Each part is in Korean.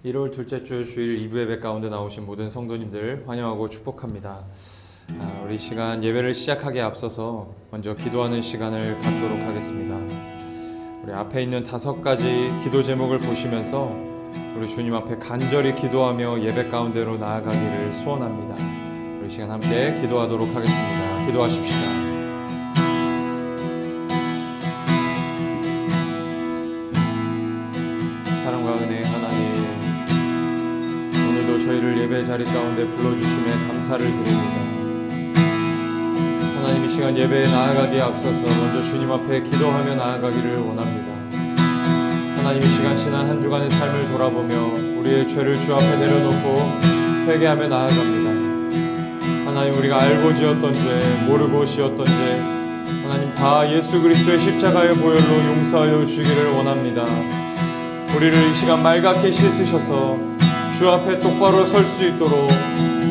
(1월) 둘째 주 주일 2부 예배 가운데 나오신 모든 성도님들 환영하고 축복합니다. 우리 시간 예배를 시작하기에 앞서서 먼저 기도하는 시간을 갖도록 하겠습니다. 우리 앞에 있는 5가지 기도 제목을 보시면서 우리 주님 앞에 간절히 기도하며 예배 가운데로 나아가기를 소원합니다. 우리 시간 함께 기도하도록 하겠습니다. 기도하십시다. 사랑과 은혜의 하나님, 오늘도 저희를 예배 자리 가운데 불러주심에 감사를 드립니다. 하나님, 이 시간 예배에 나아가기에 앞서서 먼저 주님 앞에 기도하며 나아가기를 원합니다. 하나님, 이 시간 지난 한 주간의 삶을 돌아보며 우리의 죄를 주 앞에 내려놓고 회개하며 나아갑니다. 하나님, 우리가 알고 지었던 죄, 모르고 지었던 죄, 하나님 다 예수 그리스도의 십자가의 보혈로 용서하여 주기를 원합니다. 우리를 이 시간 맑게 씻으셔서 주 앞에 똑바로 설 수 있도록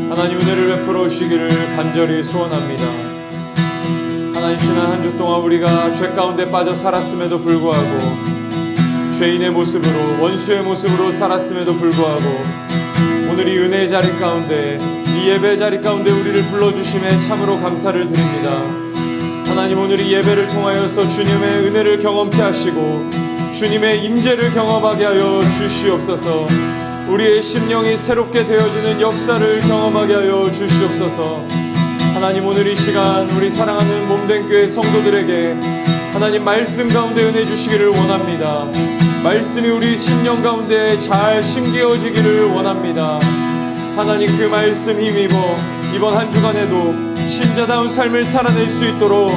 하나님 은혜를 베풀어 주시기를 간절히 소원합니다. 하나님, 지난 한 주 동안 우리가 죄 가운데 빠져 살았음에도 불구하고, 죄인의 모습으로, 원수의 모습으로 살았음에도 불구하고 오늘 이 은혜의 자리 가운데, 이 예배의 자리 가운데 우리를 불러주심에 참으로 감사를 드립니다. 하나님, 오늘 이 예배를 통하여서 주님의 은혜를 경험케 하시고 주님의 임재를 경험하게 하여 주시옵소서. 우리의 심령이 새롭게 되어지는 역사를 경험하게 하여 주시옵소서. 하나님, 오늘 이 시간 우리 사랑하는 몸된 교회 성도들에게 하나님 말씀 가운데 은혜 주시기를 원합니다. 말씀이 우리 심령 가운데 잘 심겨지기를 원합니다. 하나님, 그 말씀 힘입어 이번 한 주간에도 신자다운 삶을 살아낼 수 있도록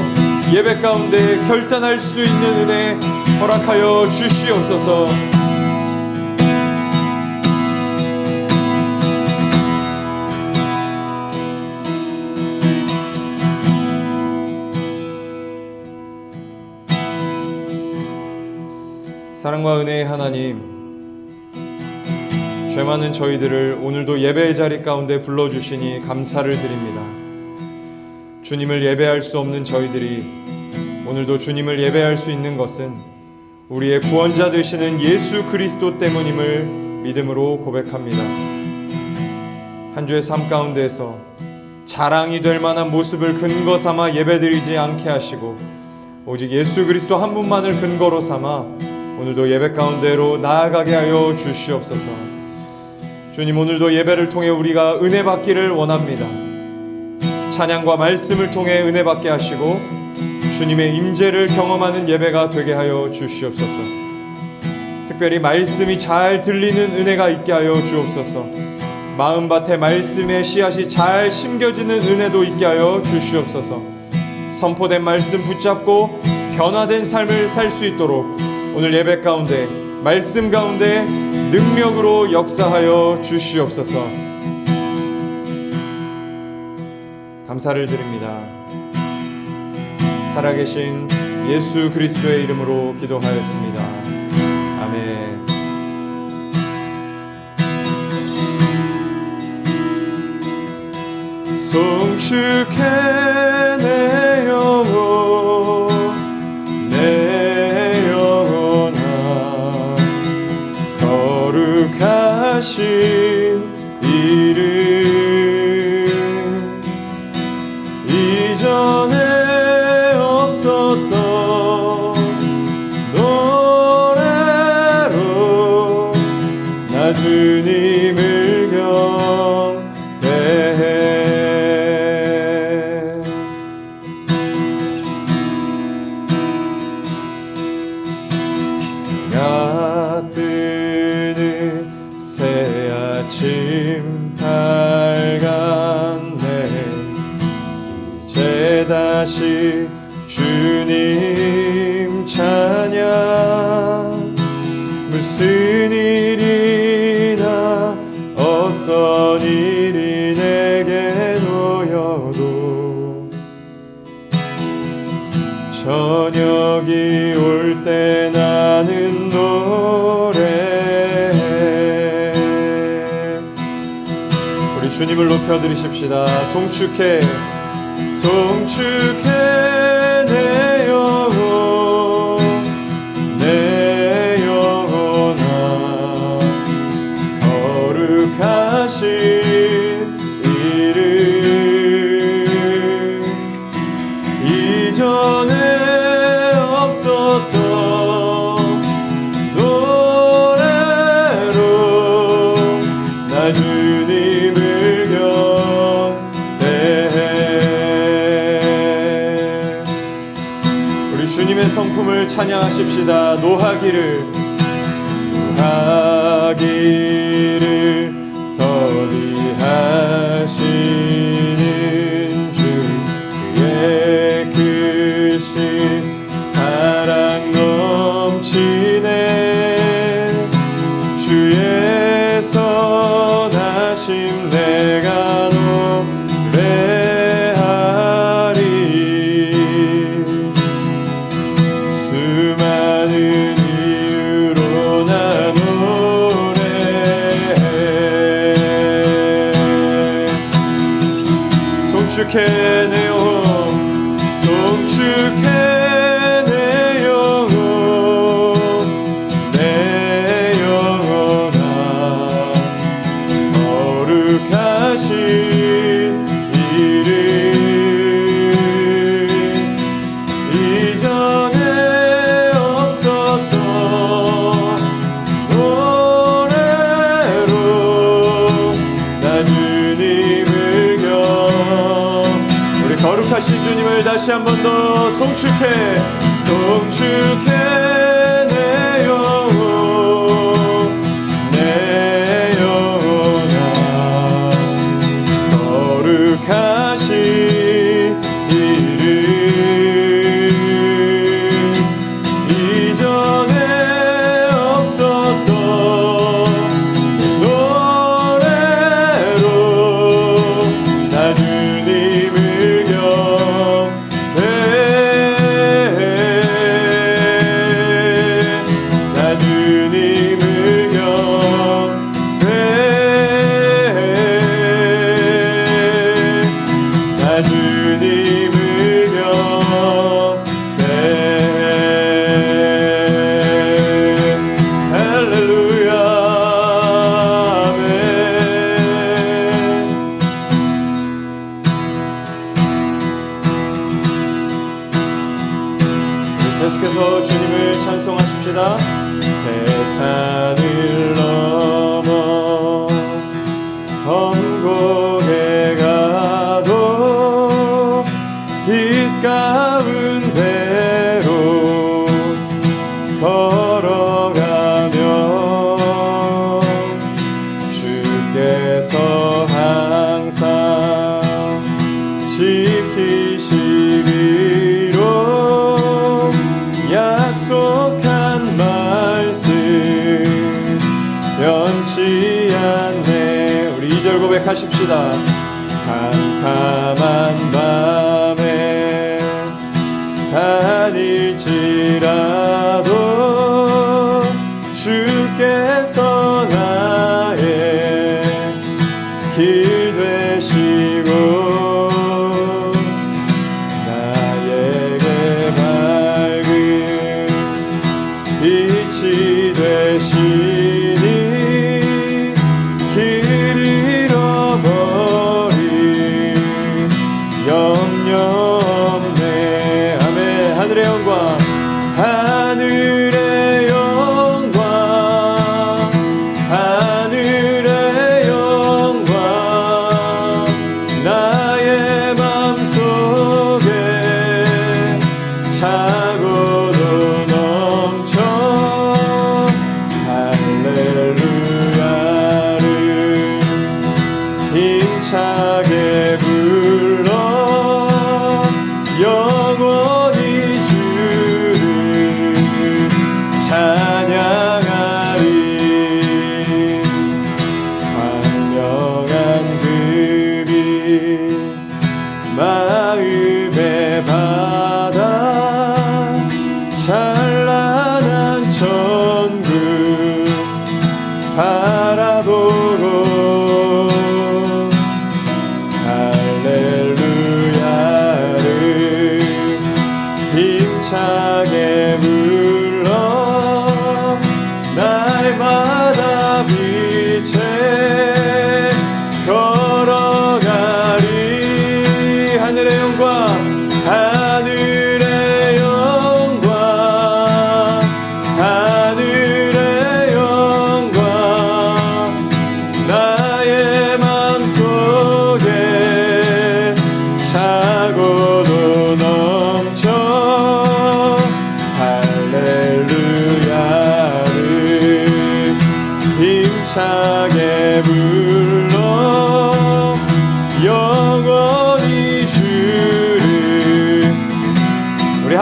예배 가운데 결단할 수 있는 은혜 허락하여 주시옵소서. 사랑과 은혜의 하나님, 죄 많은 저희들을 오늘도 예배의 자리 가운데 불러주시니 감사를 드립니다. 주님을 예배할 수 없는 저희들이 오늘도 주님을 예배할 수 있는 것은 우리의 구원자 되시는 예수 그리스도 때문임을 믿음으로 고백합니다. 한 주의 삶 가운데에서 자랑이 될 만한 모습을 근거 삼아 예배드리지 않게 하시고 오직 예수 그리스도 한 분만을 근거로 삼아 오늘도 예배 가운데로 나아가게 하여 주시옵소서. 주님, 오늘도 예배를 통해 우리가 은혜 받기를 원합니다. 찬양과 말씀을 통해 은혜 받게 하시고 주님의 임재를 경험하는 예배가 되게 하여 주시옵소서. 특별히 말씀이 잘 들리는 은혜가 있게 하여 주옵소서. 마음밭에 말씀의 씨앗이 잘 심겨지는 은혜도 있게 하여 주시옵소서. 선포된 말씀 붙잡고 변화된 삶을 살 수 있도록 오늘 예배 가운데, 말씀 가운데 능력으로 역사하여 주시옵소서. 감사를 드립니다. 살아계신 예수 그리스도의 이름으로 기도하였습니다. 아멘. 송축해 내 영혼, 내 영혼아, 거룩하신 이름, 이전에 노래로 나 주님을 경배해. 가 뜨는 새 아침 밝은 내 이제 다시 주님 찬양. 무슨 일이나 어떤 일이 내게 놓여도 저녁이 올 때 나는 노래해. 우리 주님을 높여드리십시다. 송축해 송축해 내 영혼아 거룩하신 이름 이전에 없었던 노래로 나 주님을 경배해. 우리 주님의 성품을 찬양하십시다. 노하기를 더디하시는 주 그의 크신 사랑 넘치네. 주의 선하심 내가 노래하리. 수많은 이유로 나 노래해. 송축해 내 영혼 송축해 내 영혼 내 영혼아 거룩하신 이름 이전에 없었던 노래로 나 주님을 우리 거룩하신 주님을 다시 한 번 더 송축해 송축해 내 영혼 내 영혼아 거룩하신 이름 이전에 없었던 노래로 나 주님을 경배해. 나 주님을 경배해. 나 주님을 경배해. 할렐루야 아멘. 계속해서 주님을 찬송하십시다. 대산을 넘어 험곡에 가도 빛 가운데로 걸어가며 주께서 항상 지키시기로 약속한 말씀 변치 않네. 우리 2절 고백하십시다. 캄캄한 밤에 다닐지라도 주께서 나의 길 되시고 나에게 밝은 빛이 되시니 길 잃어버린 염려 없네. 아멘. 하늘의 영광 하늘의 영광 하늘의 영광 나의 맘속에 차고도 넘쳐 할렐루야를 힘차게 불러 영원히 주를 찬양하리. 광명한 그 빛 마음의 바다 찬란한 천국 바라보고 할렐루야를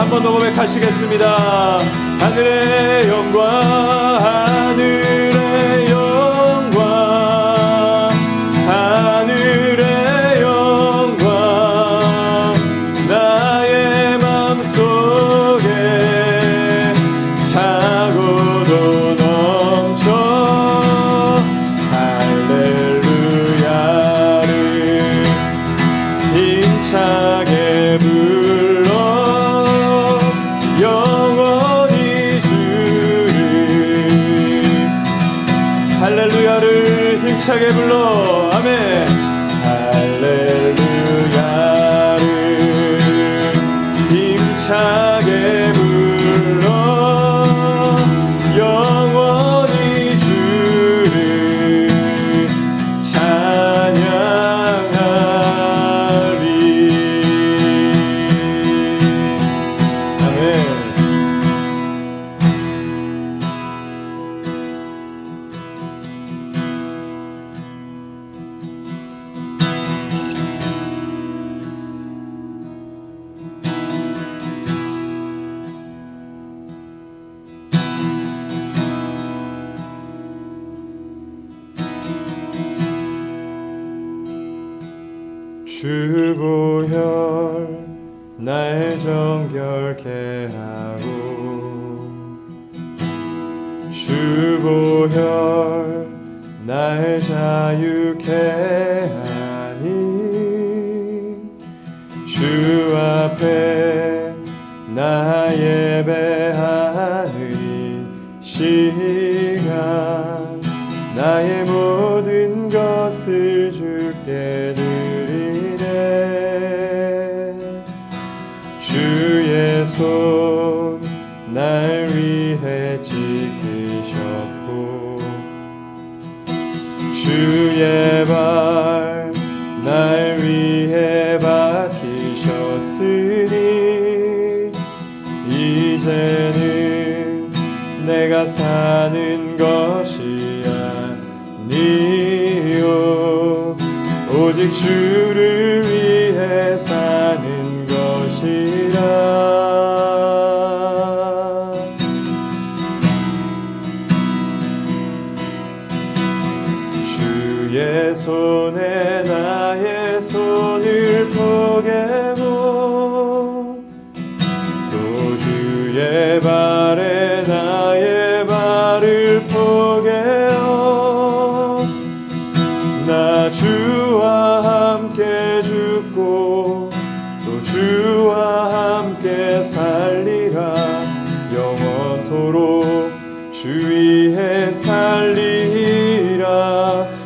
한 번 더 고백하시겠습니다. 하늘의 영광, 하늘의 영광, 하늘의 영광, 나의 맘속에 차고도 넘쳐 할렐루야를 힘차게 불러 영원히 주를, 할렐루야를 힘차게 불러, 아멘. 할렐루야를 힘차게 불러 영원히 주를 찬양하리. 아멘. 주보혈 날 정결케 하고, 주보혈 날 자유케 하니, 주 앞에 나 예배하는 이 시간, 나의 모든 것을 주께 드리네. 주의 손 날 위해 찢기셨고, 주의 발 날 위해 박히셨으니, 이제는 내가 사는 것이 아니요 오직 주를 위해 사는 것이라. 주의 손에 나의 손을 포개고, 또 주의 발에 나의 발을 포개어 나 주와 함께 죽고 또 주와 함께 살리라. 영원토록 주 위에 살리라.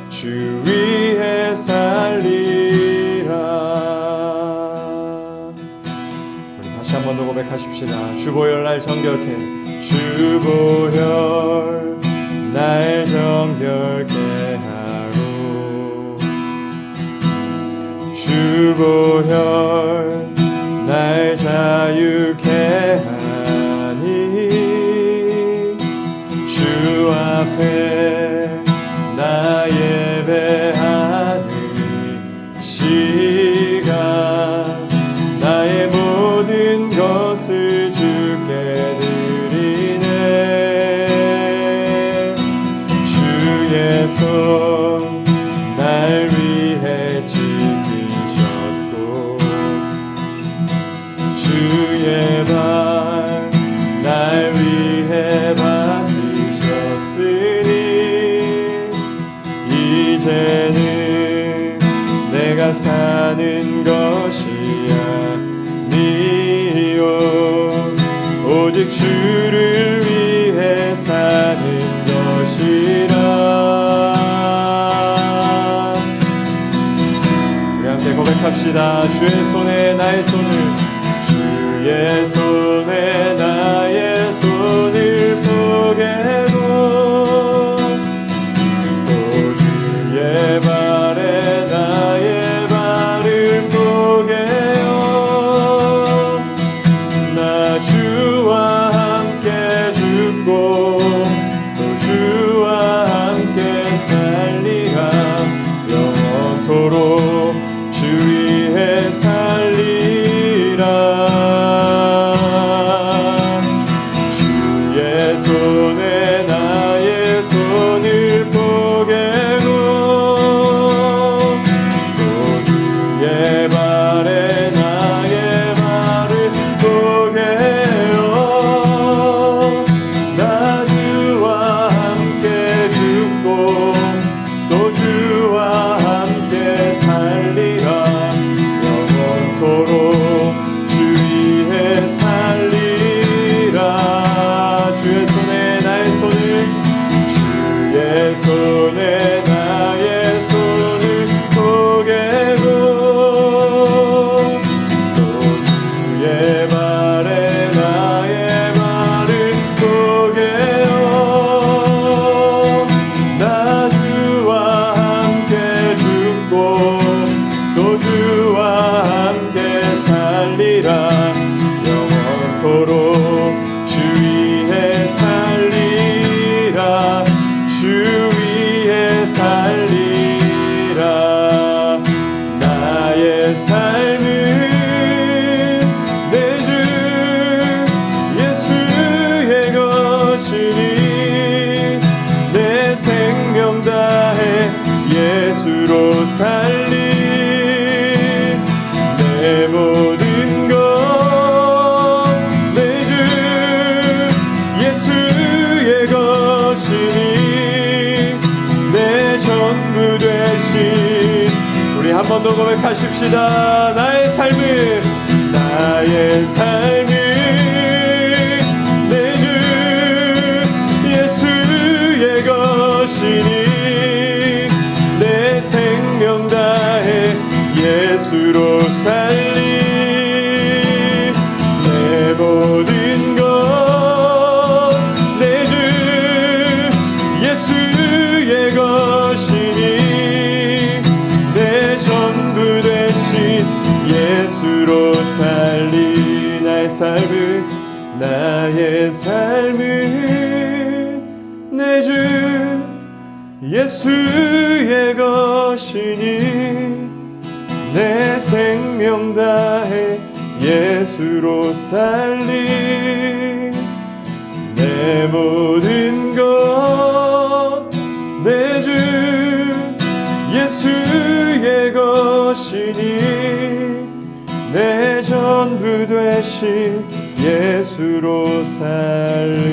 주 위에 살리라. 우리 다시 한 번 더 고백하십시다. 주보혈 날 정결케, 주보혈 날 정결케 하고, 주보혈 날 자유케 하니, 주 앞에 나 예배하는 시간, 나의 모든 것을 주께 드리네. 주의 손 날 위해 찢기셨고, 주의 발 날 위해 박히셨으니, 이제는 내가 사는 것이 아니요 오직 주를 위해 사는 것이라. 우리 함께 고백합시다. 주의 손에 나의 손을, 주의 손에 나의 손을 포개고, 또 주의 발에 나의 발을 포개어 나 주와 함께 죽고 또 주와 함께 살리라. 영원토록 주 위에 살리라. 내 모든 것 내 주 예수의 것이니 내 전부 되신. 우리 한 번 더 고백하십시다. 나의 삶은 내 주 예수의 것이니 내 생명 다해 예수로 살리. 내 모든 것 내 주 예수의 것이니 내 전부 되신 예수로 살리. 나의 삶은 내 주 예수의 것이니 내 생명 다해 예수로 살리. 내 모든 것 내 주 예수의 것이니 내 전부 되신 예수로 살리.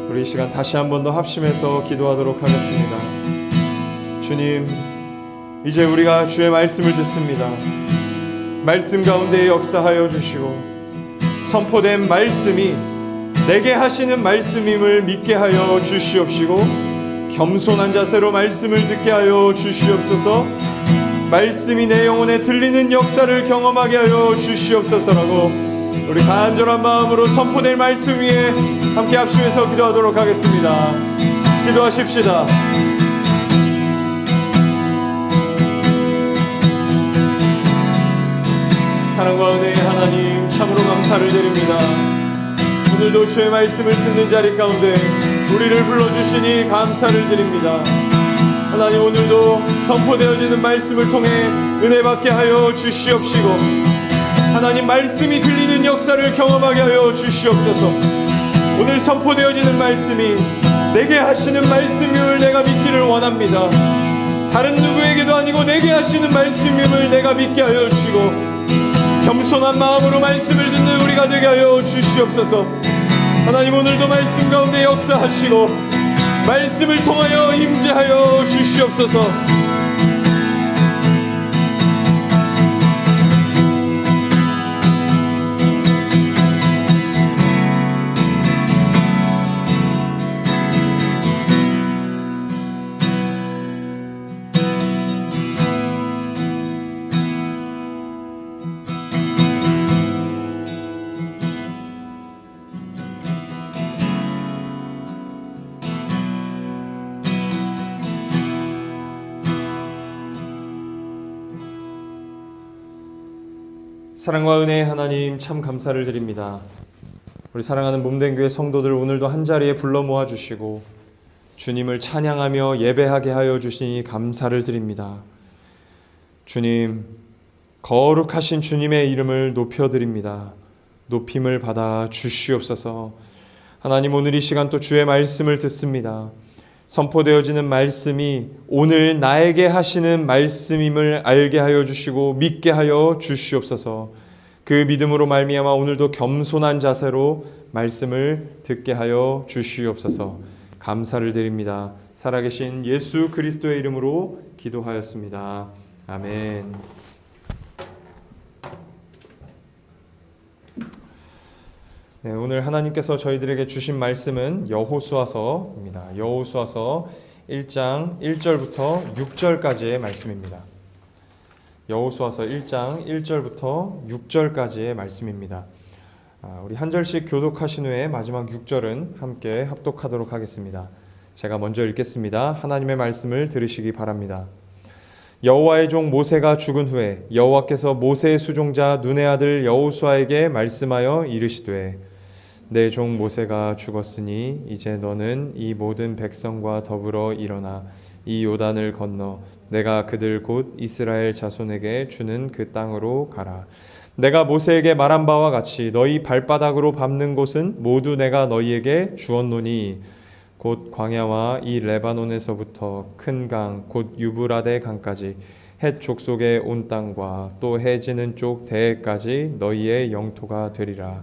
우리 이 시간 다시 한 번 더 합심해서 기도하도록 하겠습니다. 주님, 이제 우리가 주의 말씀을 듣습니다. 말씀 가운데 역사하여 주시고 선포된 말씀이 내게 하시는 말씀임을 믿게 하여 주시옵시고 겸손한 자세로 말씀을 듣게 하여 주시옵소서. 말씀이 내 영혼에 들리는 역사를 경험하게 하여 주시옵소서라고 우리 간절한 마음으로 선포될 말씀 위에 함께 합심해서 기도하도록 하겠습니다. 기도하십시다. 사랑과 은혜의 하나님, 참으로 감사를 드립니다. 오늘도 주의 말씀을 듣는 자리 가운데 우리를 불러주시니 감사를 드립니다. 하나님, 오늘도 선포되어지는 말씀을 통해 은혜 받게 하여 주시옵시고 하나님, 말씀이 들리는 역사를 경험하게 하여 주시옵소서. 오늘 선포되어지는 말씀이 내게 하시는 말씀임을 내가 믿기를 원합니다. 다른 누구에게도 아니고 내게 하시는 말씀임을 내가 믿게 하여 주시고 겸손한 마음으로 말씀을 듣는 우리가 되게 하여 주시옵소서. 하나님, 오늘도 말씀 가운데 역사하시고 말씀을 통하여 임재하여 주시옵소서. 사랑과 은혜의 하나님, 참 감사를 드립니다. 우리 사랑하는 몸된 교회 성도들 오늘도 한자리에 불러 모아주시고 주님을 찬양하며 예배하게 하여 주시니 감사를 드립니다. 주님, 거룩하신 주님의 이름을 높여드립니다. 높임을 받아 주시옵소서. 하나님, 오늘 이 시간 또 주의 말씀을 듣습니다. 선포되어지는 말씀이 오늘 나에게 하시는 말씀임을 알게 하여 주시고 믿게 하여 주시옵소서. 그 믿음으로 말미암아 오늘도 겸손한 자세로 말씀을 듣게 하여 주시옵소서. 감사를 드립니다. 살아계신 예수 그리스도의 이름으로 기도하였습니다. 아멘. 네, 오늘 하나님께서 저희들에게 주신 말씀은 여호수아서입니다. 여호수아서 1장 1절부터 6절까지의 말씀입니다. 여호수아서 1장 1절부터 6절까지의 말씀입니다. 우리 한 절씩 교독하신 후에 마지막 6절은 함께 합독하도록 하겠습니다. 제가 먼저 읽겠습니다. 하나님의 말씀을 들으시기 바랍니다. 여호와의 종 모세가 죽은 후에 여호와께서 모세의 수종자 눈의 아들 여호수아에게 말씀하여 이르시되 내 종 모세가 죽었으니 이제 너는 이 모든 백성과 더불어 일어나 이 요단을 건너 내가 그들 곧 이스라엘 자손에게 주는 그 땅으로 가라. 내가 모세에게 말한 바와 같이 너희 발바닥으로 밟는 곳은 모두 내가 너희에게 주었노니 곧 광야와 이 레바논에서부터 큰 강 곧 유브라데 강까지 헷 족속의 온 땅과 또 해 지는 쪽 대해까지 너희의 영토가 되리라.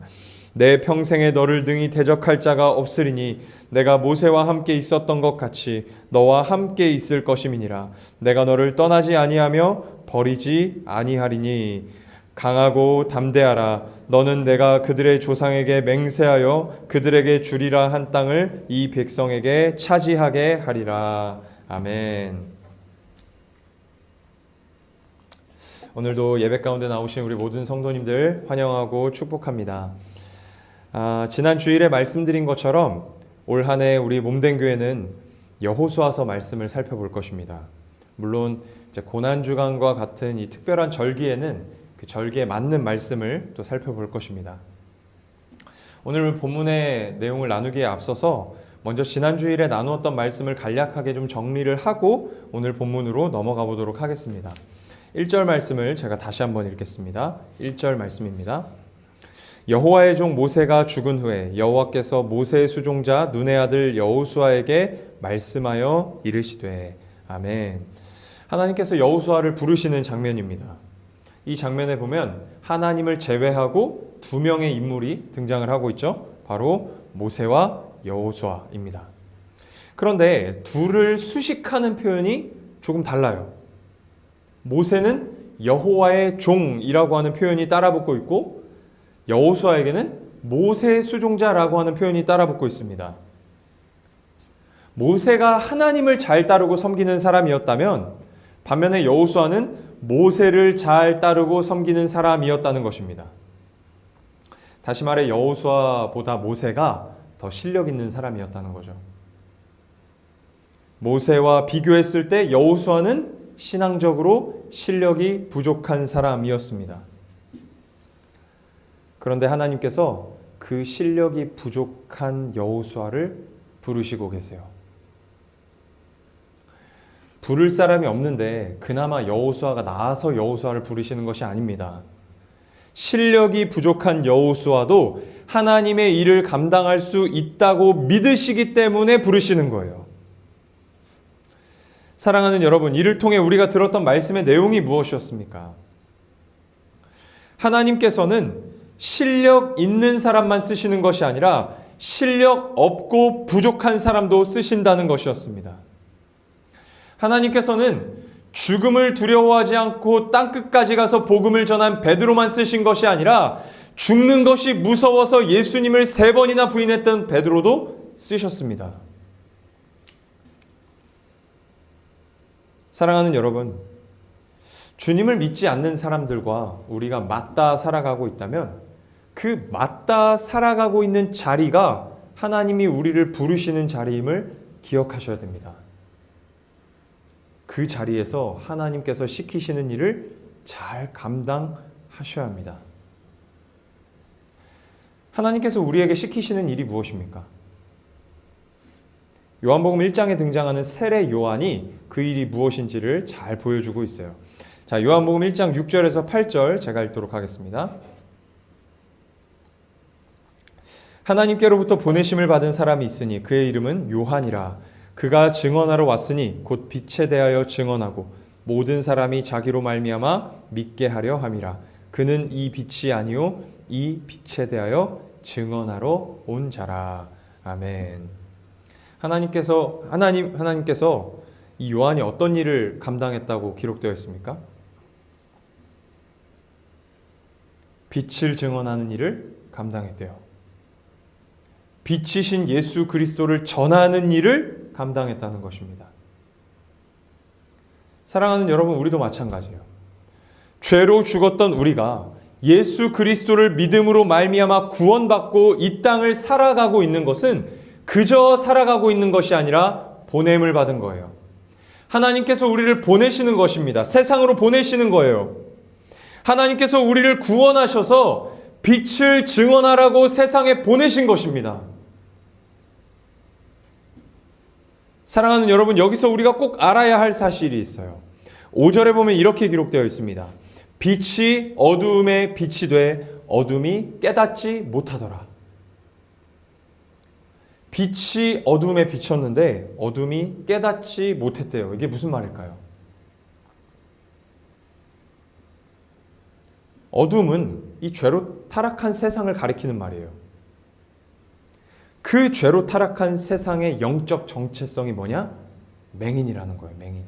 내 평생에 너를 능히 대적할 자가 없으리니 내가 모세와 함께 있었던 것 같이 너와 함께 있을 것임이니라. 내가 너를 떠나지 아니하며 버리지 아니하리니 강하고 담대하라. 너는 내가 그들의 조상에게 맹세하여 그들에게 주리라 한 땅을 이 백성에게 차지하게 하리라. 아멘. 오늘도 예배 가운데 나오신 우리 모든 성도님들 환영하고 축복합니다. 지난 주일에 말씀드린 것처럼 올 한 해 우리 몸된 교회는 여호수아서 말씀을 살펴볼 것입니다. 물론 이제 고난주간과 같은 이 특별한 절기에는 그 절기에 맞는 말씀을 또 살펴볼 것입니다. 오늘 본문의 내용을 나누기에 앞서서 먼저 지난 주일에 나누었던 말씀을 간략하게 좀 정리를 하고 오늘 본문으로 넘어가 보도록 하겠습니다. 1절 말씀을 제가 다시 한번 읽겠습니다. 1절 말씀입니다. 여호와의 종 모세가 죽은 후에 여호와께서 모세의 수종자 눈의 아들 여호수아에게 말씀하여 이르시되. 아멘. 하나님께서 여호수아를 부르시는 장면입니다. 이 장면에 보면 하나님을 제외하고 두 명의 인물이 등장을 하고 있죠. 바로 모세와 여호수아입니다. 그런데 둘을 수식하는 표현이 조금 달라요. 모세는 여호와의 종이라고 하는 표현이 따라붙고 있고 여호수아에게는 모세의 수종자라고 하는 표현이 따라붙고 있습니다. 모세가 하나님을 잘 따르고 섬기는 사람이었다면 반면에 여호수아는 모세를 잘 따르고 섬기는 사람이었다는 것입니다. 다시 말해 여호수아보다 모세가 더 실력 있는 사람이었다는 거죠. 모세와 비교했을 때 여호수아는 신앙적으로 실력이 부족한 사람이었습니다. 그런데 하나님께서 그 실력이 부족한 여호수아를 부르시고 계세요. 부를 사람이 없는데 그나마 여호수아가 나아서 여호수아를 부르시는 것이 아닙니다. 실력이 부족한 여호수아도 하나님의 일을 감당할 수 있다고 믿으시기 때문에 부르시는 거예요. 사랑하는 여러분, 이를 통해 우리가 들었던 말씀의 내용이 무엇이었습니까? 하나님께서는 실력 있는 사람만 쓰시는 것이 아니라 실력 없고 부족한 사람도 쓰신다는 것이었습니다. 하나님께서는 죽음을 두려워하지 않고 땅끝까지 가서 복음을 전한 베드로만 쓰신 것이 아니라 죽는 것이 무서워서 예수님을 3번이나 부인했던 베드로도 쓰셨습니다. 사랑하는 여러분, 주님을 믿지 않는 사람들과 우리가 맞닿아 살아가고 있다면 그 맞닿아 살아가고 있는 자리가 하나님이 우리를 부르시는 자리임을 기억하셔야 됩니다. 그 자리에서 하나님께서 시키시는 일을 잘 감당하셔야 합니다. 하나님께서 우리에게 시키시는 일이 무엇입니까? 요한복음 1장에 등장하는 세례 요한이 그 일이 무엇인지를 잘 보여주고 있어요. 자, 요한복음 1장 6절에서 8절 제가 읽도록 하겠습니다. 하나님께로부터 보내심을 받은 사람이 있으니 그의 이름은 요한이라. 그가 증언하러 왔으니 곧 빛에 대하여 증언하고 모든 사람이 자기로 말미암아 믿게 하려 함이라. 그는 이 빛이 아니요 이 빛에 대하여 증언하러 온 자라. 아멘. 하나님께서 이 요한이 어떤 일을 감당했다고 기록되어 있습니까? 빛을 증언하는 일을 감당했대요. 빛이신 예수 그리스도를 전하는 일을 감당했다는 것입니다. 사랑하는 여러분, 우리도 마찬가지예요. 죄로 죽었던 우리가 예수 그리스도를 믿음으로 말미암아 구원받고 이 땅을 살아가고 있는 것은 그저 살아가고 있는 것이 아니라 보냄을 받은 거예요. 하나님께서 우리를 보내시는 것입니다. 세상으로 보내시는 거예요. 하나님께서 우리를 구원하셔서 빛을 증언하라고 세상에 보내신 것입니다. 사랑하는 여러분, 여기서 우리가 꼭 알아야 할 사실이 있어요. 5절에 보면 이렇게 기록되어 있습니다. 빛이 어두움에 빛이 돼 어둠이 깨닫지 못하더라. 빛이 어둠에 비쳤는데 어둠이 깨닫지 못했대요. 이게 무슨 말일까요? 어둠은 이 죄로 타락한 세상을 가리키는 말이에요. 그 죄로 타락한 세상의 영적 정체성이 뭐냐? 맹인이라는 거예요. 맹인.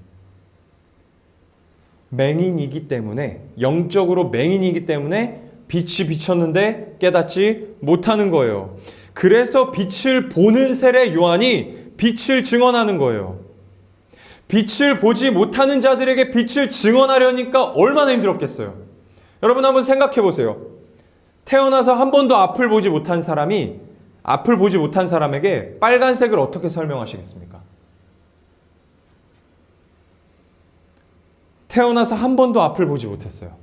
맹인이기 때문에, 영적으로 맹인이기 때문에 빛이 비쳤는데 깨닫지 못하는 거예요. 그래서 빛을 보는 세례 요한이 빛을 증언하는 거예요. 빛을 보지 못하는 자들에게 빛을 증언하려니까 얼마나 힘들었겠어요. 여러분 한번 생각해 보세요. 태어나서 한 번도 앞을 보지 못한 사람이 앞을 보지 못한 사람에게 빨간색을 어떻게 설명하시겠습니까? 태어나서 한 번도 앞을 보지 못했어요.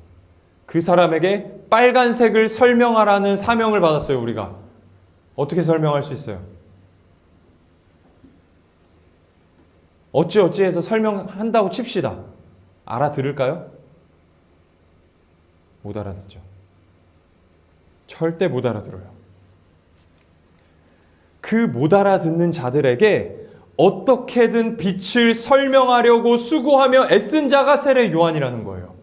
그 사람에게 빨간색을 설명하라는 사명을 받았어요, 우리가. 어떻게 설명할 수 있어요? 어찌어찌해서 설명한다고 칩시다. 알아들을까요? 못 알아듣죠. 절대 못 알아들어요. 그 못 알아듣는 자들에게 어떻게든 빛을 설명하려고 수고하며 애쓴 자가 세례 요한이라는 거예요.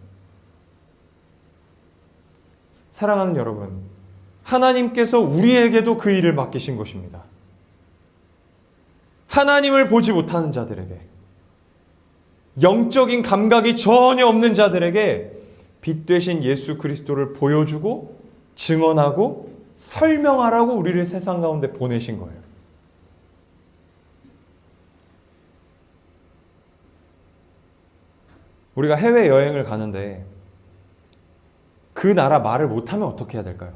사랑하는 여러분, 하나님께서 우리에게도 그 일을 맡기신 것입니다. 하나님을 보지 못하는 자들에게, 영적인 감각이 전혀 없는 자들에게 빛 되신 예수 그리스도를 보여주고 증언하고 설명하라고 우리를 세상 가운데 보내신 거예요. 우리가 해외여행을 가는데 그 나라 말을 못하면 어떻게 해야 될까요?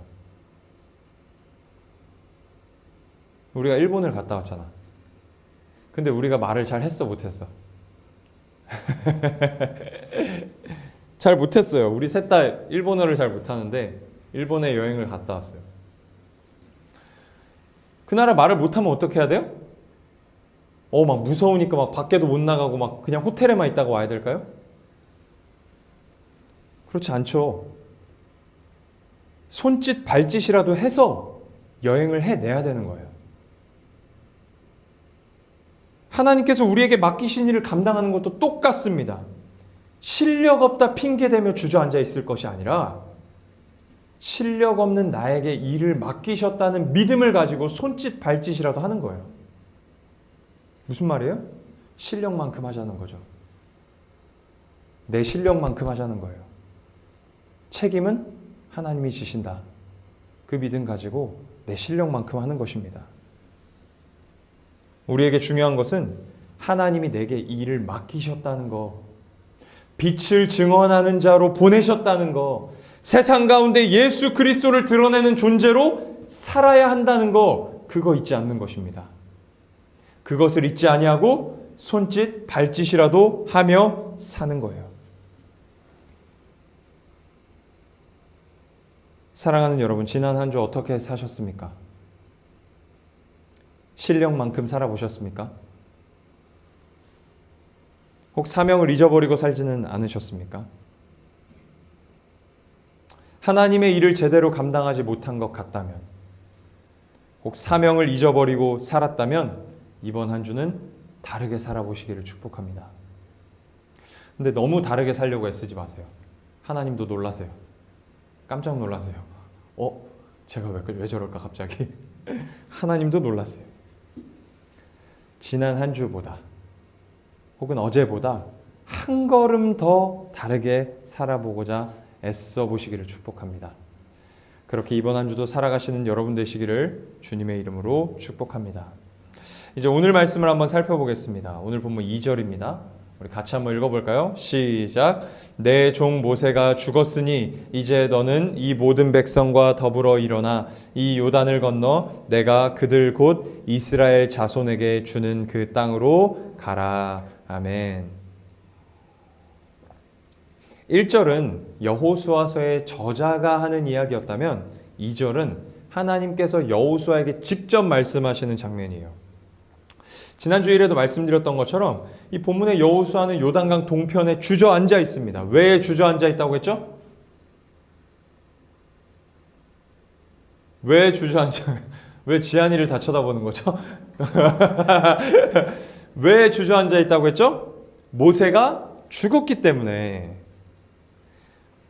우리가 일본을 갔다 왔잖아. 근데 우리가 말을 잘 했어, 못했어? 잘 못했어요. 우리 셋 다 일본어를 잘 못하는데 일본에 여행을 갔다 왔어요. 그 나라 말을 못하면 어떻게 해야 돼요? 막 무서우니까 막 밖에도 못 나가고 막 그냥 호텔에만 있다가 와야 될까요? 그렇지 않죠. 손짓 발짓이라도 해서 여행을 해내야 되는 거예요. 하나님께서 우리에게 맡기신 일을 감당하는 것도 똑같습니다. 실력 없다 핑계대며 주저앉아 있을 것이 아니라 실력 없는 나에게 일을 맡기셨다는 믿음을 가지고 손짓 발짓이라도 하는 거예요. 무슨 말이에요? 실력만큼 하자는 거죠. 내 실력만큼 하자는 거예요. 책임은 하나님이 지신다. 그 믿음 가지고 내 실력만큼 하는 것입니다. 우리에게 중요한 것은 하나님이 내게 이 일을 맡기셨다는 거, 빛을 증언하는 자로 보내셨다는 거, 세상 가운데 예수 그리스도를 드러내는 존재로 살아야 한다는 거, 그거 잊지 않는 것입니다. 그것을 잊지 아니하고 손짓 발짓이라도 하며 사는 거예요. 사랑하는 여러분, 지난 한 주 어떻게 사셨습니까? 실력만큼 살아보셨습니까? 혹 사명을 잊어버리고 살지는 않으셨습니까? 하나님의 일을 제대로 감당하지 못한 것 같다면, 혹 사명을 잊어버리고 살았다면 이번 한 주는 다르게 살아보시기를 축복합니다. 근데 너무 다르게 살려고 애쓰지 마세요. 하나님도 놀라세요. 깜짝 놀라세요. 제가 왜 저럴까 갑자기? 하나님도 놀라세요. 지난 한 주보다 혹은 어제보다 한 걸음 더 다르게 살아보고자 애써 보시기를 축복합니다. 그렇게 이번 한 주도 살아가시는 여러분 되시기를 주님의 이름으로 축복합니다. 이제 오늘 말씀을 한번 살펴보겠습니다. 오늘 본문 2절입니다. 우리 같이 한번 읽어볼까요? 시작. 내 종 모세가 죽었으니 이제 너는 이 모든 백성과 더불어 일어나 이 요단을 건너 내가 그들 곧 이스라엘 자손에게 주는 그 땅으로 가라. 아멘. 1절은 여호수아서의 저자가 하는 이야기였다면 2절은 하나님께서 여호수아에게 직접 말씀하시는 장면이에요. 지난 주일에도 말씀드렸던 것처럼 이 본문의 여호수아는 요단강 동편에 주저앉아 있습니다. 왜 주저앉아 있다고 했죠? 왜 주저앉아? 왜 지한이를 다 쳐다보는 거죠? 왜 주저앉아 있다고 했죠? 모세가 죽었기 때문에.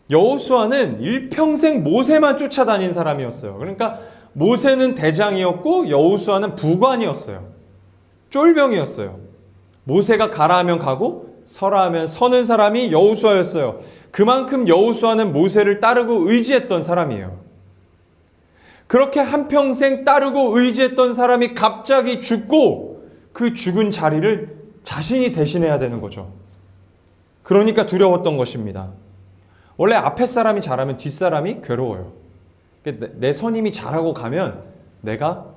여호수아는 일평생 모세만 쫓아다닌 사람이었어요. 그러니까 모세는 대장이었고 여호수아는 부관이었어요. 쫄병이었어요. 모세가 가라 하면 가고 서라 하면 서는 사람이 여호수아였어요. 그만큼 여호수아는 모세를 따르고 의지했던 사람이에요. 그렇게 한평생 따르고 의지했던 사람이 갑자기 죽고 그 죽은 자리를 자신이 대신해야 되는 거죠. 그러니까 두려웠던 것입니다. 원래 앞에 사람이 잘하면 뒷사람이 괴로워요. 내 선임이 잘하고 가면 내가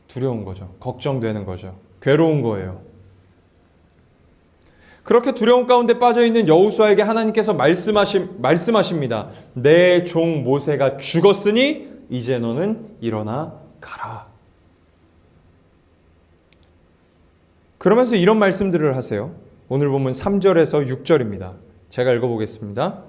두려운 거죠. 걱정되는 거죠. 괴로운 거예요. 그렇게 두려움 가운데 빠져있는 여호수아에게 하나님께서 말씀하십니다. 내 종 모세가 죽었으니 이제 너는 일어나 가라. 그러면서 이런 말씀들을 하세요. 오늘 본문 3절에서 6절입니다. 제가 읽어보겠습니다.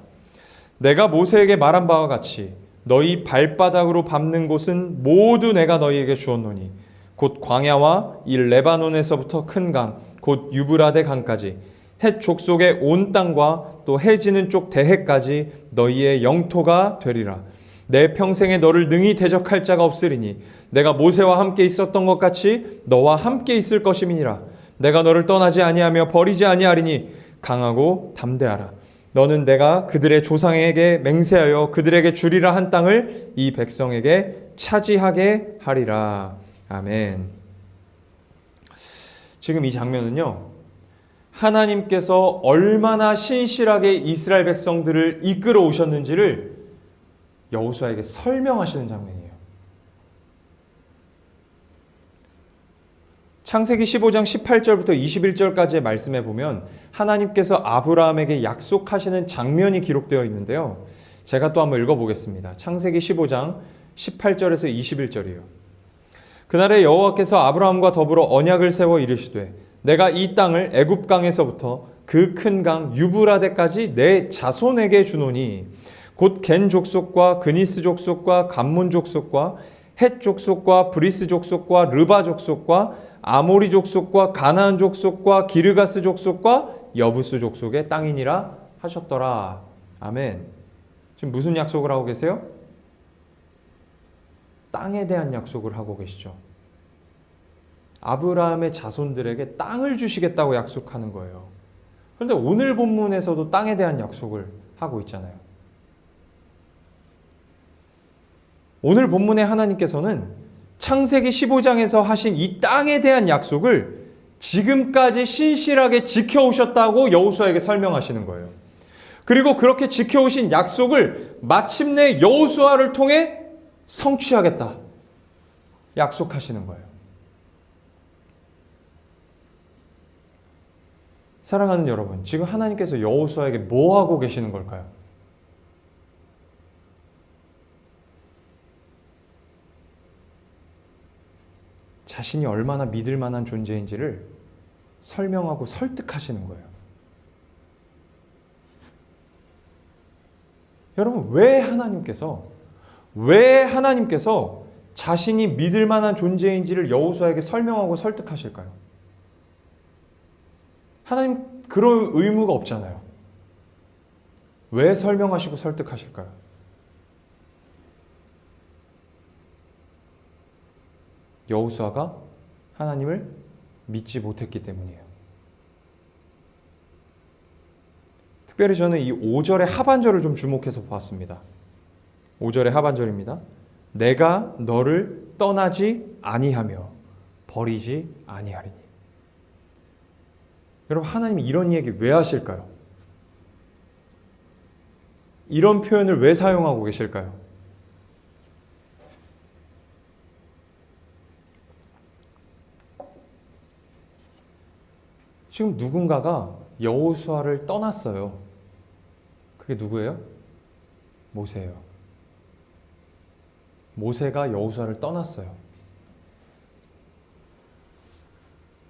내가 모세에게 말한 바와 같이 너희 발바닥으로 밟는 곳은 모두 내가 너희에게 주었노니 곧 광야와 이 레바논에서부터 큰 강, 곧 유브라데 강까지 헷 족속의 온 땅과 또 해지는 쪽 대해까지 너희의 영토가 되리라. 내 평생에 너를 능히 대적할 자가 없으리니 내가 모세와 함께 있었던 것 같이 너와 함께 있을 것임이니라. 내가 너를 떠나지 아니하며 버리지 아니하리니 강하고 담대하라. 너는 내가 그들의 조상에게 맹세하여 그들에게 주리라 한 땅을 이 백성에게 차지하게 하리라. 아멘. 지금 이 장면은요, 하나님께서 얼마나 신실하게 이스라엘 백성들을 이끌어 오셨는지를 여호수아에게 설명하시는 장면이에요. 창세기 15장 18절부터 21절까지의 말씀에 보면 하나님께서 아브라함에게 약속하시는 장면이 기록되어 있는데요. 제가 또 한번 읽어보겠습니다. 창세기 15장 18절에서 21절이에요. 그날에 여호와께서 아브라함과 더불어 언약을 세워 이르시되 내가 이 땅을 애굽 강에서부터 그 큰 강 유브라데까지 내 자손에게 주노니 곧 겐 족속과 그니스 족속과 감문 족속과 헷 족속과 브리스 족속과 르바 족속과 아모리 족속과 가나안 족속과 기르가스 족속과 여부스 족속의 땅이니라 하셨더라. 아멘. 지금 무슨 약속을 하고 계세요? 땅에 대한 약속을 하고 계시죠. 아브라함의 자손들에게 땅을 주시겠다고 약속하는 거예요. 그런데 오늘 본문에서도 땅에 대한 약속을 하고 있잖아요. 오늘 본문에 하나님께서는 창세기 15장에서 하신 이 땅에 대한 약속을 지금까지 신실하게 지켜오셨다고 여호수아에게 설명하시는 거예요. 그리고 그렇게 지켜오신 약속을 마침내 여호수아를 통해 성취하겠다 약속하시는 거예요. 사랑하는 여러분, 지금 하나님께서 여호수아에게 뭐 하고 계시는 걸까요? 자신이 얼마나 믿을 만한 존재인지를 설명하고 설득하시는 거예요. 여러분, 왜 하나님께서 자신이 믿을 만한 존재인지를 여호수아에게 설명하고 설득하실까요? 하나님 그럴 의무가 없잖아요. 왜 설명하시고 설득하실까요? 여호수아가 하나님을 믿지 못했기 때문이에요. 특별히 저는 이 5절의 하반절을 좀 주목해서 보았습니다. 5절의 하반절입니다. 내가 너를 떠나지 아니하며 버리지 아니하리니. 여러분, 하나님이 이런 얘기 왜 하실까요? 이런 표현을 왜 사용하고 계실까요? 지금 누군가가 여호수아를 떠났어요. 그게 누구예요? 모세예요. 모세가 여호수아를 떠났어요.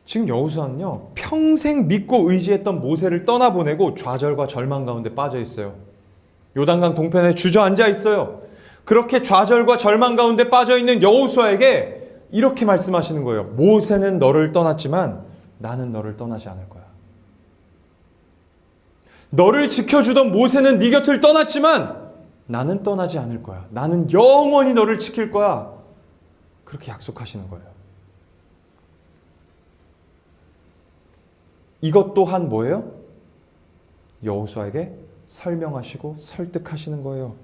지금 여호수아는요, 평생 믿고 의지했던 모세를 떠나보내고 좌절과 절망 가운데 빠져 있어요. 요단강 동편에 주저앉아 있어요. 그렇게 좌절과 절망 가운데 빠져 있는 여호수아에게 이렇게 말씀하시는 거예요. 모세는 너를 떠났지만 나는 너를 떠나지 않을 거야. 너를 지켜주던 모세는 네 곁을 떠났지만 나는 떠나지 않을 거야. 나는 영원히 너를 지킬 거야. 그렇게 약속하시는 거예요. 이것 또한 뭐예요? 여호수아에게 설명하시고 설득하시는 거예요.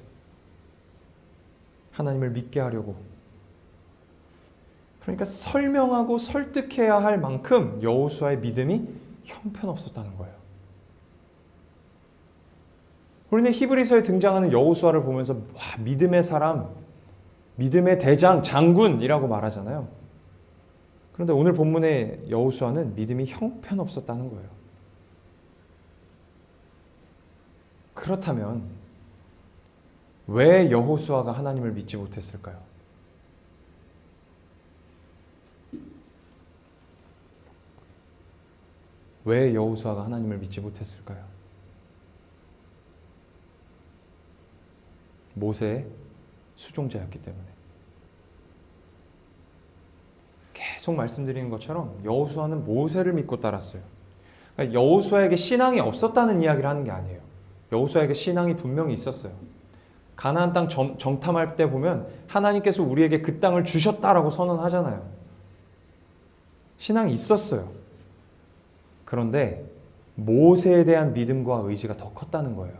하나님을 믿게 하려고. 그러니까 설명하고 설득해야 할 만큼 여호수아의 믿음이 형편없었다는 거예요. 우리는 히브리서에 등장하는 여호수아를 보면서 와, 믿음의 사람, 믿음의 대장, 장군이라고 말하잖아요. 그런데 오늘 본문의 여호수아는 믿음이 형편없었다는 거예요. 그렇다면 왜 여호수아가 하나님을 믿지 못했을까요? 왜 여호수아가 하나님을 믿지 못했을까요? 모세의 수종자였기 때문에. 계속 말씀드리는 것처럼 여호수아는 모세를 믿고 따랐어요. 그러니까 여호수아에게 신앙이 없었다는 이야기를 하는 게 아니에요. 여호수아에게 신앙이 분명히 있었어요. 가나안 땅 정탐할 때 보면 하나님께서 우리에게 그 땅을 주셨다라고 선언하잖아요. 신앙이 있었어요. 그런데 모세에 대한 믿음과 의지가 더 컸다는 거예요.